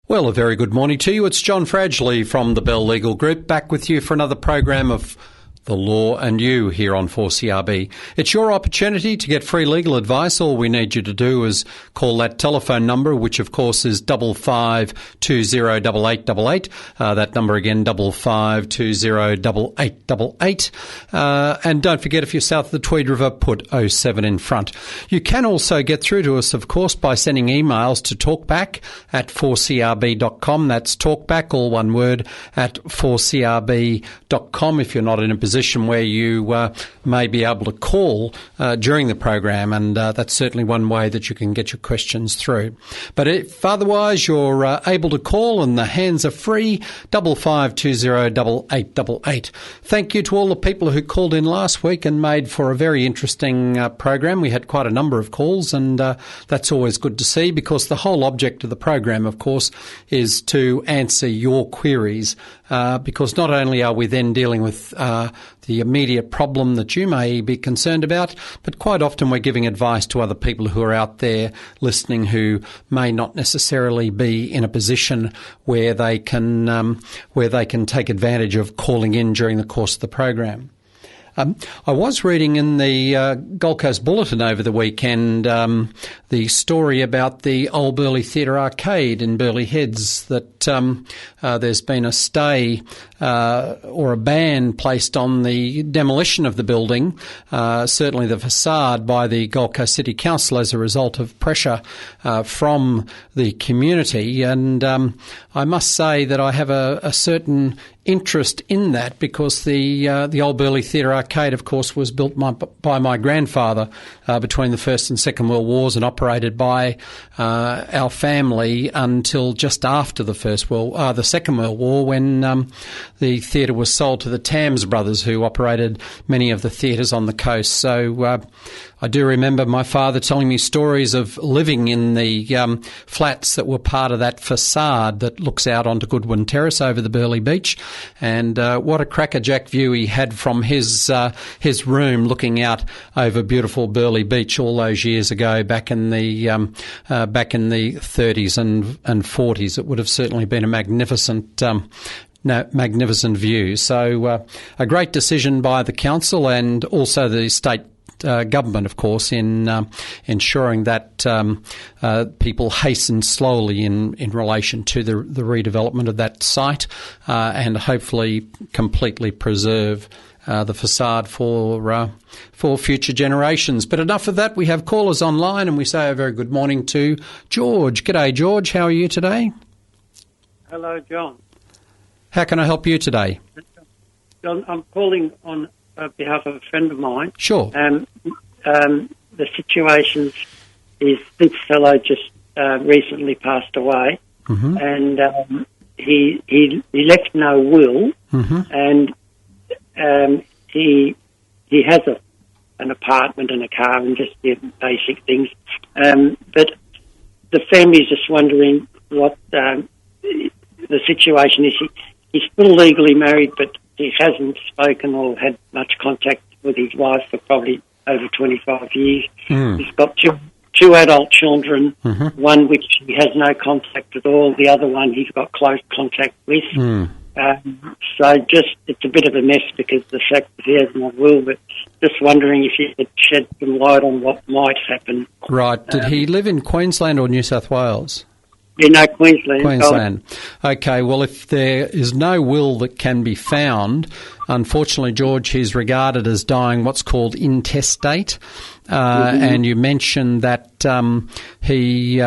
Well, a very good morning to you. It's John Fradgley from the Bell Legal Group, back with you for another program of The Law and You here on 4CRB. It's your opportunity to get free legal advice. All we need you to do is call that telephone number, which of course is 55208888. That number again, 55208888. And don't forget, if you're south of the Tweed River, put 07 in front. You can also get through to us, of course, by sending emails to talkback@4crb.com. That's talkback, all one word, at 4crb.com if you're not in a position where you may be able to call during the program, and that's certainly one way that you can get your questions through. But if otherwise you're able to call and the hands are free, 55208888. Thank you to all the people who called in last week and made for a very interesting program. We had quite a number of calls, and that's always good to see, because the whole object of the program, of course, is to answer your queries, because not only are we then dealing with the immediate problem that you may be concerned about, but quite often we're giving advice to other people who are out there listening who may not necessarily be in a position where they can take advantage of calling in during the course of the program. I was reading in the Gold Coast Bulletin over the weekend the story about the Old Burleigh Theatre Arcade in Burleigh Heads, that there's been a stay or a ban placed on the demolition of the building, certainly the facade, by the Gold Coast City Council as a result of pressure from the community. And I must say that I have a certain interest in that, because the Old Burleigh Theatre Arcade, of course, was built by my grandfather between the First and Second World Wars, and operated by our family until just after the Second World War, when the theatre was sold to the Tams brothers, who operated many of the theatres on the coast. So I do remember my father telling me stories of living in the flats that were part of that facade that looks out onto Goodwin Terrace over the Burleigh Beach. And what a crackerjack view he had from his room, looking out over beautiful Burleigh Beach all those years ago, back in the 30s and 40s. It would have certainly been a magnificent view. So a great decision by the council, and also the state government, of course, in ensuring that people hasten slowly in relation to the redevelopment of that site, and hopefully completely preserve the facade for future generations. But enough of that. We have callers online, and we say a very good morning to George. G'day, George. How are you today? Hello, John. How can I help you today? John, I'm calling on behalf of a friend of mine. Sure. The situation is this fellow just recently passed away, mm-hmm. and he left no will, mm-hmm. and he has an apartment and a car and just the basic things. But the family's just wondering what the situation is. He's still legally married, but he hasn't spoken or had much contact with his wife for probably over 25 years. Mm. He's got two adult children, mm-hmm. one which he has no contact at all, the other one he's got close contact with. Mm. So it's a bit of a mess because of the fact that he has no will, but just wondering if you could shed some light on what might happen. Right. Did he live in Queensland or New South Wales? Queensland. Queensland. Okay, well, if there is no will that can be found, unfortunately, George, he's regarded as dying what's called intestate. Mm-hmm. And you mentioned that he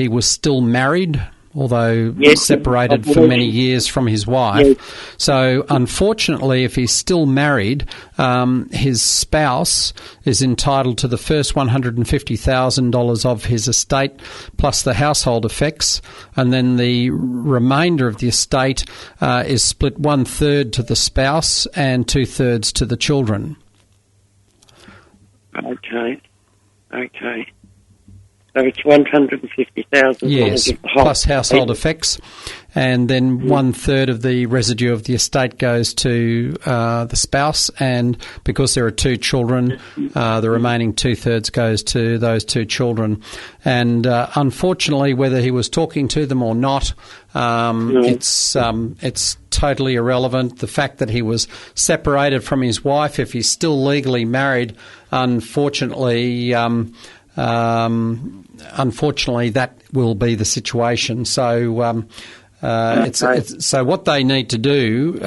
was still married, although separated for many years from his wife. Yes. So, unfortunately, if he's still married, his spouse is entitled to the first $150,000 of his estate, plus the household effects, and then the remainder of the estate is split 1/3 to the spouse and 2/3 to the children. Okay. So it's 150,000. Yes, plus household effects. And then 1/3 of the residue of the estate goes to the spouse, and because there are 2 children, the remaining 2/3 goes to those 2 children. And unfortunately, whether he was talking to them or not, it's totally irrelevant. The fact that he was separated from his wife, if he's still legally married, unfortunately, that will be the situation. So. So what they need to do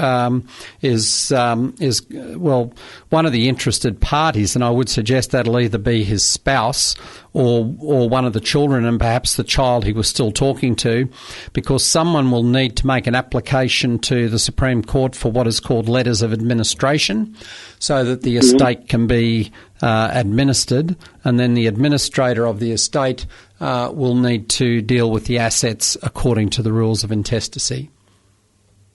is one of the interested parties, and I would suggest that'll either be his spouse or one of the children, and perhaps the child he was still talking to, because someone will need to make an application to the Supreme Court for what is called letters of administration, so that the estate can be administered, and then the administrator of the estate will need to deal with the assets according to the rules of intestacy.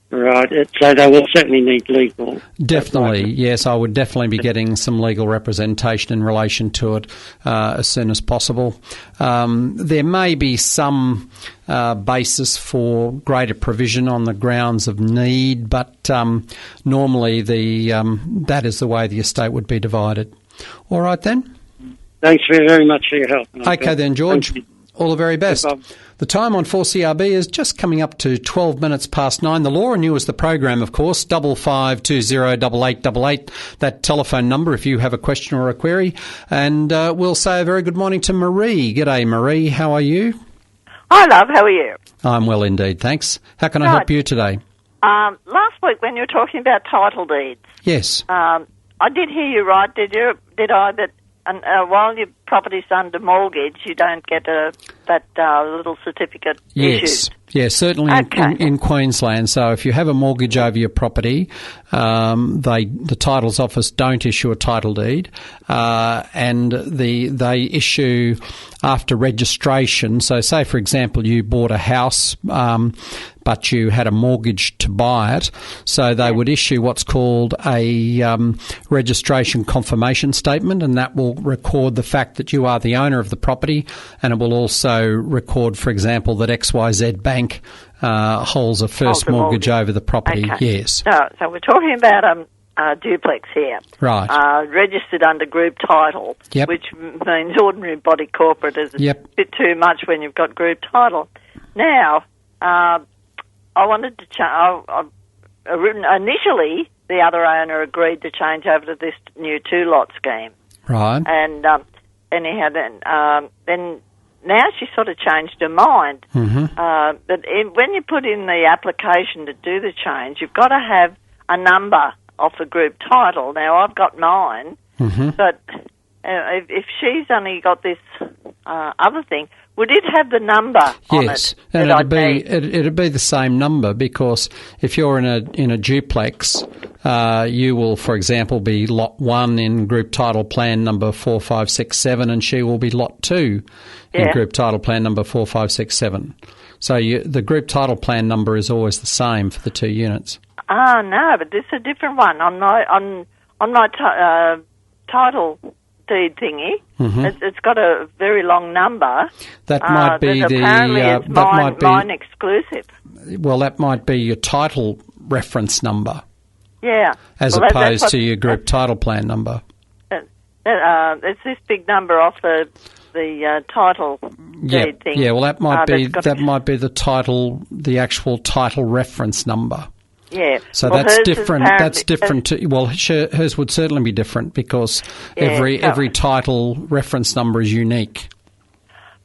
Right, so they will certainly need legal. Definitely, yes, I would definitely be getting some legal representation in relation to it as soon as possible. There may be some basis for greater provision on the grounds of need, but normally that is the way the estate would be divided. All right then. Thanks very much for your help. Okay then, George. All the very best. No, the time on 4CRB is just coming up to 12 minutes past 9. The Law and You is the program, of course, 55208888, that telephone number if you have a question or a query. And we'll say a very good morning to Marie. G'day, Marie. How are you? Hi, love. How are you? I'm well indeed, thanks. How can I help you today? Last week when you were talking about title deeds. Yes. I did hear you right, did I? That while your property's under mortgage, you don't get that little certificate issued. Yes, certainly in Queensland. So if you have a mortgage over your property, the Titles Office don't issue a title deed, and they issue after registration. So say, for example, you bought a house, but you had a mortgage to buy it, so they would issue what's called a registration confirmation statement, and that will record the fact that you are the owner of the property, and it will also record, for example, that XYZ Bank holds a first mortgage over the property. Okay. Yes. So we're talking about a duplex here. Right. Registered under group title, which means ordinary body corporate is a bit too much when you've got group title. Now, I wanted to change. Initially, the other owner agreed to change over to this new 2-lot scheme. Right. And anyhow, then now she sort of changed her mind. Mm-hmm. But when you put in the application to do the change, you've got to have a number off the group title. Now, I've got mine, but if she's only got this other thing, would it have the number on it? Yes, and it'd be the same number, because if you're in a duplex, you will, for example, be lot 1 in group title plan number 4567, and she will be lot 2 in group title plan number 4567. So the group title plan number is always the same for the 2 units. Oh no, but this is a different one on my title deed thingy. Mm-hmm. It's got a very long number. That might be mine exclusive. Well, that might be your title reference number. Yeah. As opposed to your group title plan number. It's this big number off the title deed thing. Yeah. Well, that might be the actual title reference number. Yeah. So that's different. That's different. Hers would certainly be different, because every title reference number is unique.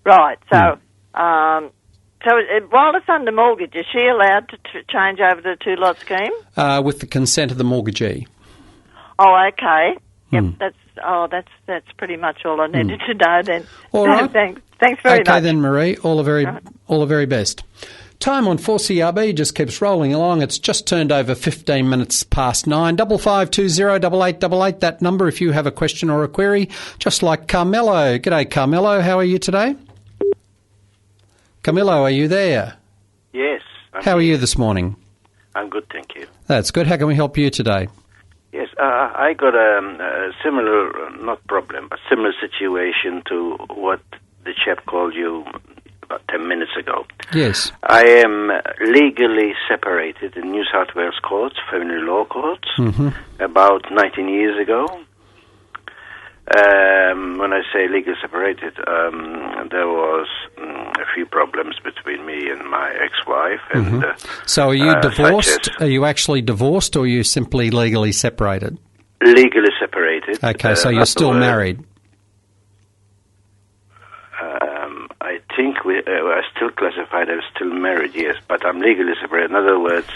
Right. So, while it's under mortgage, is she allowed to change over to the 2-lot scheme? With the consent of the mortgagee. Oh, okay. Yep. That's pretty much all I needed to know then. All right. Thanks very much. Okay then, Marie. All the very best. Time on 4CRB just keeps rolling along. It's just turned over 15 minutes past 9. 55208888, that number if you have a question or a query, just like Carmelo. G'day, Carmelo. How are you today? Camillo, are you there? Yes. How are you this morning? I'm good, thank you. That's good. How can we help you today? Yes, I got a similar, not problem, but similar situation to what the chap called you about 10 minutes ago. Yes. I am legally separated in New South Wales courts, family law courts, about 19 years ago. When I say legally separated, there was a few problems between me and my ex-wife. And so are you divorced? Are you actually divorced, or are you simply legally separated? Legally separated. Okay, so you're still married. I think I still classified as still married, yes, but I'm legally separated. In other words,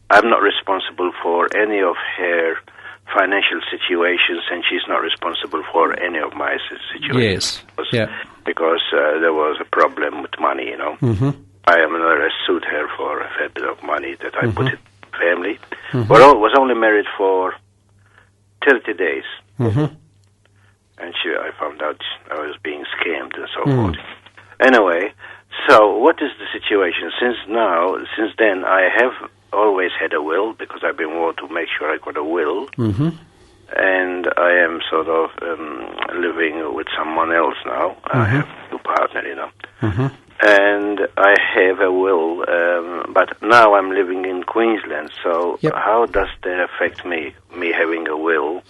I'm not responsible for any of her financial situations, and she's not responsible for any of my situations. Yes, because there was a problem with money, you know. I sued her for a fair bit of money that I put in the family. But I was only married for 30 days. And I found out I was being scammed and so forth. Anyway, so what is the situation? Since then, I have always had a will, because I've been wanting to make sure I got a will. And I am sort of living with someone else now. I have a new partner, you know. And I have a will, but now I'm living in Queensland. So how does that affect me having a will?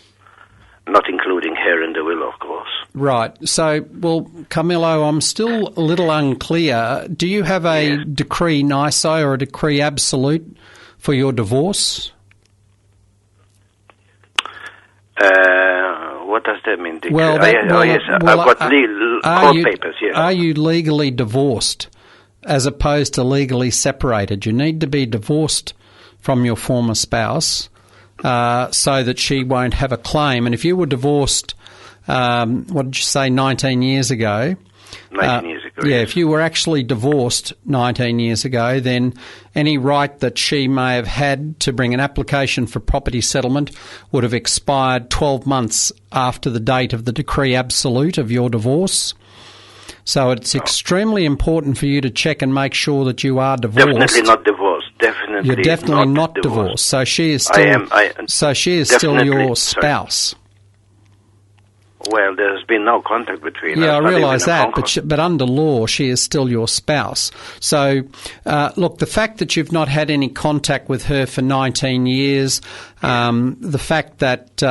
Not including her in the will, of course. Right. So, well, Camillo, I'm still a little unclear. Do you have a decree nisi or a decree absolute for your divorce? What does that mean? Well, yes, I've got legal court papers, yes. Are you legally divorced as opposed to legally separated? You need to be divorced from your former spouse so that she won't have a claim. And if you were divorced, what did you say, 19 years ago? 19 years ago. Yeah, if you were actually divorced 19 years ago, then any right that she may have had to bring an application for property settlement would have expired 12 months after the date of the decree absolute of your divorce. So it's extremely important for you to check and make sure that you are divorced. Definitely not divorced. You're definitely not divorced. So she is still your spouse. Well, there's been no contact between us. Yeah, I realise that, but under law, she is still your spouse. So, look, the fact that you've not had any contact with her for 19 years, the fact that,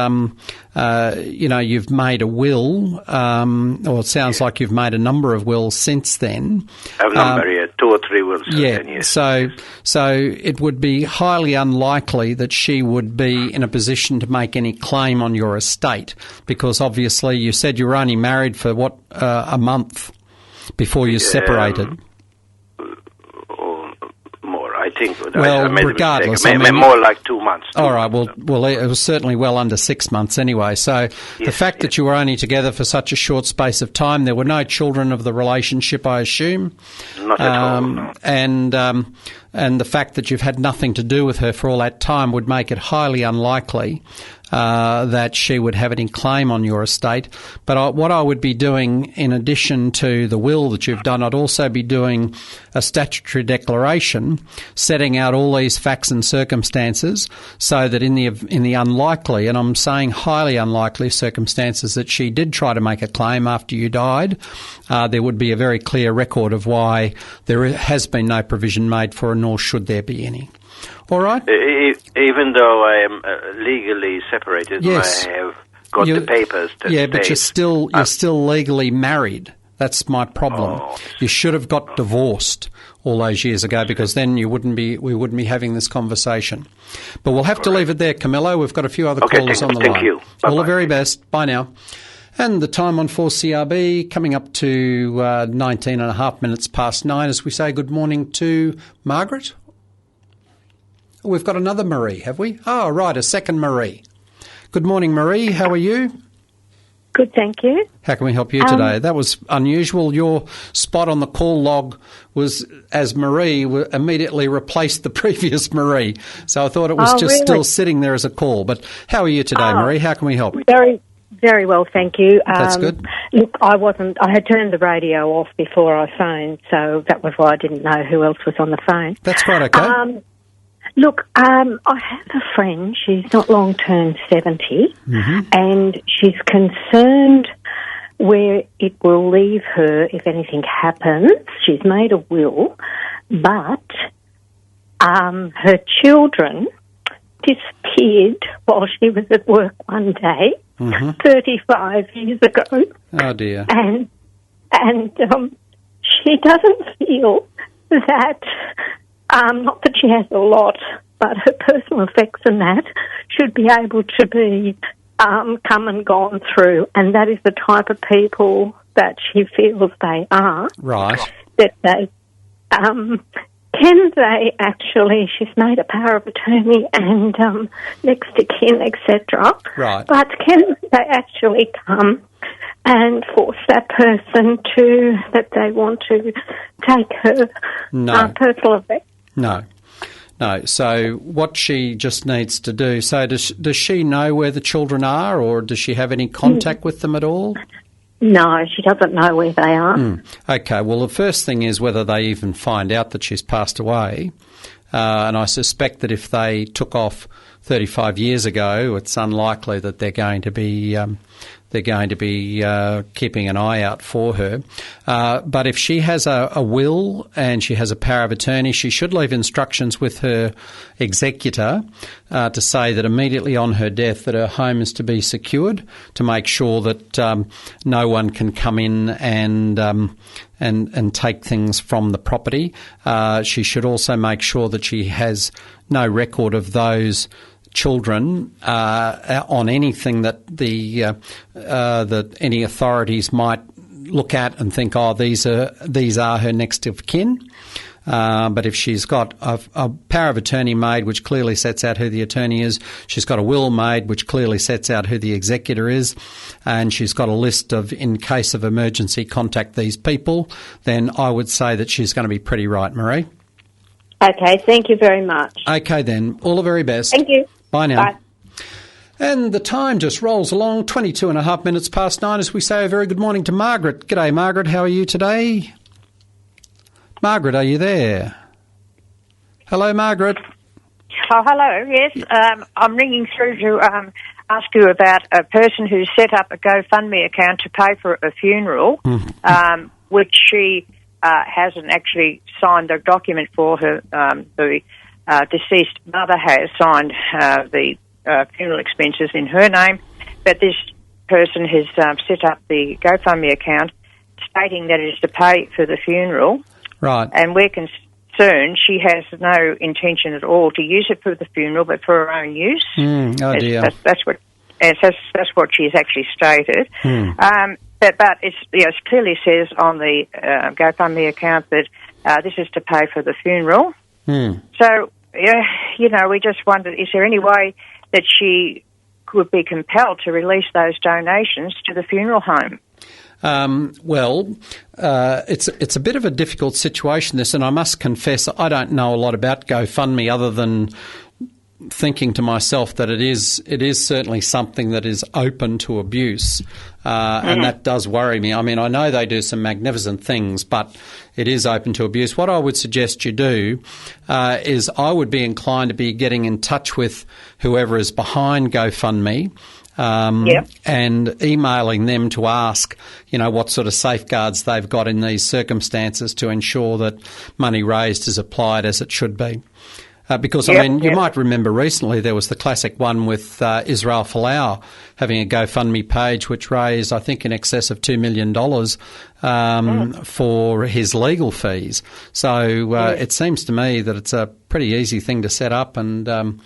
you've made a will, or it sounds like you've made a number of wills since then. I've not married 2 or 3 wills in 10 years. So it would be highly unlikely that she would be in a position to make any claim on your estate, because obviously you said you were only married for, a month before you separated. Or more, I think. Well, I made regardless. a mistake. More like 2 months. All right, well, it was certainly well under 6 months anyway. So the fact that you were only together for such a short space of time, there were no children of the relationship, I assume. Not at all, no. And the fact that you've had nothing to do with her for all that time would make it highly unlikely that she would have any claim on your estate. But what I would be doing, in addition to the will that you've done, I'd also be doing a statutory declaration setting out all these facts and circumstances, so that in the unlikely, and I'm saying highly unlikely circumstances, that she did try to make a claim after you died, there would be a very clear record of why there has been no provision made for her, nor should there be any. All right. Even though I am legally separated, yes. I have got the papers. But you're still legally married. That's my problem. You should have got divorced all those years ago, because then we wouldn't be having this conversation. But we'll have to leave it there, Camillo. We've got a few other callers on the line. Thank you. All the very best. Bye now. And the time on 4CRB coming up to 19 and a half minutes past 9 as we say good morning to Margaret. We've got another Marie, have we? Oh, right, a second Marie. Good morning, Marie. How are you? Good, thank you. How can we help you today? That was unusual. Your spot on the call log was as Marie immediately replaced the previous Marie. So I thought it was still sitting there as a call. But how are you today, Marie? How can we help? Very, very well, thank you. That's good. Look, I had turned the radio off before I phoned, so that was why I didn't know who else was on the phone. That's quite okay. Look, I have a friend, she's not long turned 70, and she's concerned where it will leave her if anything happens. She's made a will, but her children disappeared while she was at work one day, 35 years ago. Oh, dear. And she doesn't feel that, not that she has a lot, but her personal effects and that should be able to be come and gone through. And that is the type of people that she feels they are. Right. That they, can they actually, she's made a power of attorney and next to kin, etc. Right. But can they actually come and force that person that they want to take her personal effects? No. So what she just needs to do, so does she know where the children are, or does she have any contact with them at all? No, she doesn't know where they are. Okay, well, the first thing is whether they even find out that she's passed away. And I suspect that if they took off 35 years ago, it's unlikely that they're going to be keeping an eye out for her. But if she has a will and she has a power of attorney, she should leave instructions with her executor to say that immediately on her death that her home is to be secured, to make sure that no one can come in and take things from the property. She should also make sure that she has no record of those children on anything that that any authorities might look at and think, oh, these are her next of kin. But if she's got a power of attorney made which clearly sets out who the attorney is, she's got a will made which clearly sets out who the executor is, and she's got a list of, in case of emergency, contact these people, then I would say that she's going to be pretty right, Marie. Okay, thank you very much. Okay then, all the very best. Thank you. Bye now. Bye. And the time just rolls along, 22 and a half minutes past 9, as we say a very good morning to Margaret. G'day, Margaret. How are you today? Margaret, are you there? Hello, Margaret. Oh, hello, yes. I'm ringing through to ask you about a person who set up a GoFundMe account to pay for a funeral, which she hasn't actually signed the document for her. The deceased mother has signed the funeral expenses in her name, but this person has set up the GoFundMe account stating that it is to pay for the funeral. Right. And we're concerned she has no intention at all to use it for the funeral, but for her own use. Oh dear. That's what she's actually stated. But it clearly says on the GoFundMe account that this is to pay for the funeral. So, we just wondered, is there any way that she could be compelled to release those donations to the funeral home? It's a bit of a difficult situation, this, and I must confess I don't know a lot about GoFundMe other than thinking to myself that it is certainly something that is open to abuse, and that does worry me. I mean, I know they do some magnificent things, but it is open to abuse. What I would suggest you do is I would be inclined to be getting in touch with whoever is behind GoFundMe, and emailing them to ask, what sort of safeguards they've got in these circumstances to ensure that money raised is applied as it should be. Because, you might remember recently there was the classic one with Israel Folau having a GoFundMe page which raised, I think, in excess of $2 million for his legal fees. So it seems to me that it's a pretty easy thing to set up, and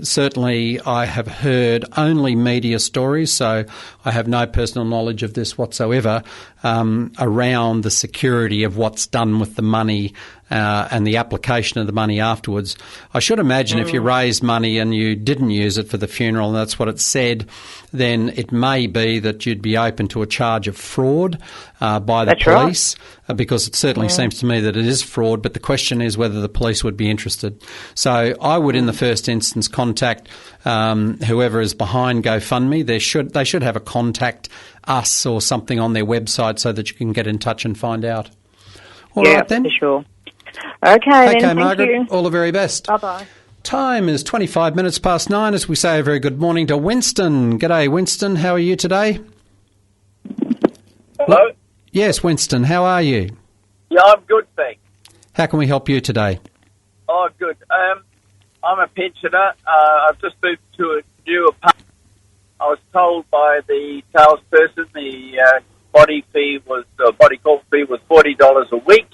certainly I have heard only media stories, so I have no personal knowledge of this whatsoever, around the security of what's done with the money and the application of the money afterwards. I should imagine if you raised money and you didn't use it for the funeral, and that's what it said, then it may be that you'd be open to a charge of fraud by the police, because it certainly seems to me that it is fraud, but the question is whether the police would be interested. So I would, in the first instance, contact whoever is behind GoFundMe. They should have a contact us or something on their website so that you can get in touch and find out. All right then. For sure. Okay, then, Margaret, thank you. all the very best. Bye-bye. Time is 25 minutes past 9 as we say a very good morning to Winston. G'day, Winston. How are you today? Hello? Yes, Winston, how are you? Yeah, I'm good, thanks. How can we help you today? Oh, good. I'm a pensioner. I've just moved to a new apartment. I was told by the salesperson the body corp fee was $40 a week.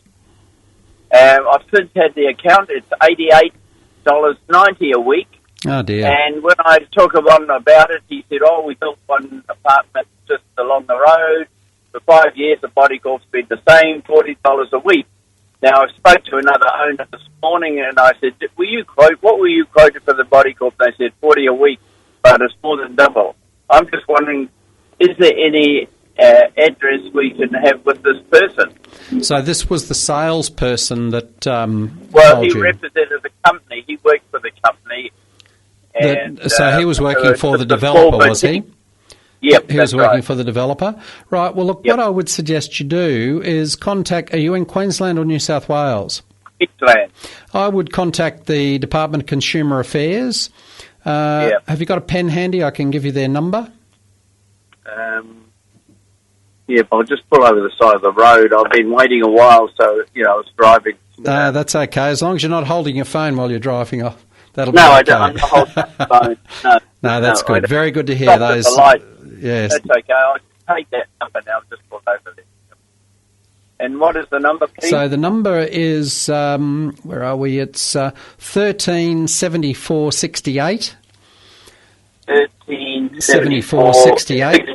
I've since had the account. It's $88.90 a week. Oh, dear. And when I took him on about it, he said, we built one apartment just along the road. For 5 years, the body corp's been the same, $40 a week. Now, I spoke to another owner this morning, and I said, what were you quoted for the body corp? They said $40 a week, but it's more than double. I'm just wondering, is there any address we can have with this person? So this was the salesperson that he represented the company. He worked for the company. So he was working for the developer, was he? Yep, he was working for the developer. Right, well, look, what I would suggest you do is are you in Queensland or New South Wales? Queensland. I would contact the Department of Consumer Affairs. Have you got a pen handy? I can give you their number. I'll just pull over the side of the road. I've been waiting a while, so, I was driving. That's okay, as long as you're not holding your phone while you're driving off. That'll be okay. I don't. I'm not holding the phone. No, that's good. Very good to hear those. Yes. That's okay. I'll take that number now. Just pull over there. And what is the number, please? So the number is, where are we? It's 137468. 137468.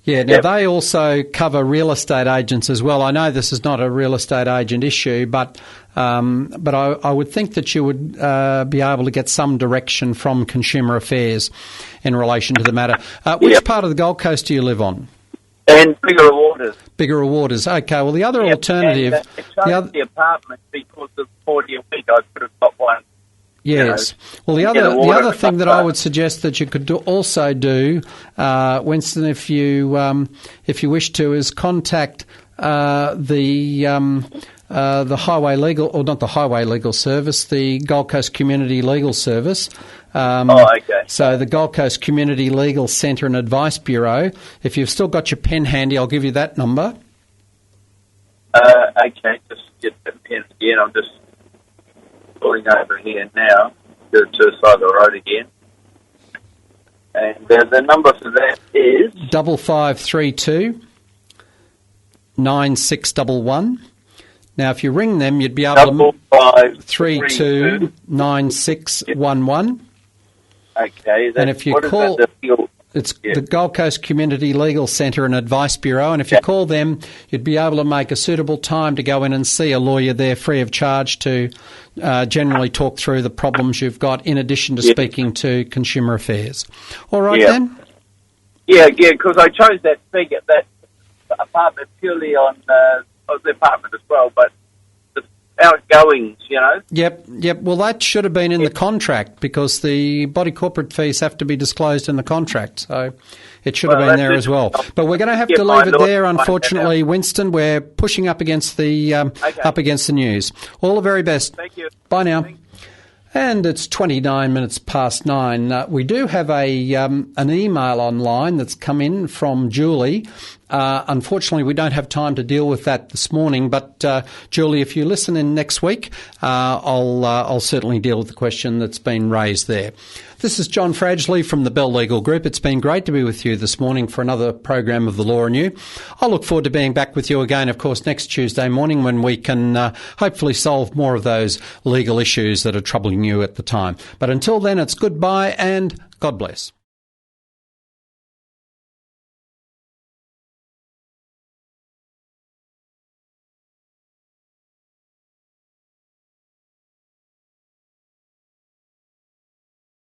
Yeah, now they also cover real estate agents as well. I know this is not a real estate agent issue, but I would think that you would be able to get some direction from Consumer Affairs in relation to the matter. Which part of the Gold Coast do you live on? And Bigger Waters. Bigger Waters. Okay, well, the other alternative... And, the apartment, because of 40 a week, I could have got one. Yes. Well, the other thing that I would suggest that you could also do, Winston, if you wish to, is contact the Highway Legal, or not the Highway Legal Service, the Gold Coast Community Legal Service. Okay. So the Gold Coast Community Legal Centre and Advice Bureau. If you've still got your pen handy, I'll give you that number. Okay, just get the pen again. I'm just pulling over here now to the side of the road again. And the number for that is 5532 9611. Now, if you ring them, you'd be able to 5532 9611. Okay. And if you call, it's the Gold Coast Community Legal Centre and Advice Bureau, and if you call them, you'd be able to make a suitable time to go in and see a lawyer there free of charge to generally talk through the problems you've got, in addition to speaking to Consumer Affairs. All right, then? Yeah, because I chose that apartment purely on the apartment as well, but the outgoings, Yep. Well, that should have been in the contract, because the body corporate fees have to be disclosed in the contract, so it should have been there as well. But we're going to have to leave it there, unfortunately, Winston. We're pushing up against the news. All the very best. Thank you. Bye now. And it's 29 minutes past 9. We do have an email online that's come in from Julie. Unfortunately, we don't have time to deal with that this morning, but Julie, if you listen in next week, I'll certainly deal with the question that's been raised there. This is John Fradgley from the Bell Legal Group. It's been great to be with you this morning for another program of The Law and You. I look forward to being back with you again, of course, next Tuesday morning, when we can hopefully solve more of those legal issues that are troubling you at the time. But until then, it's goodbye and God bless.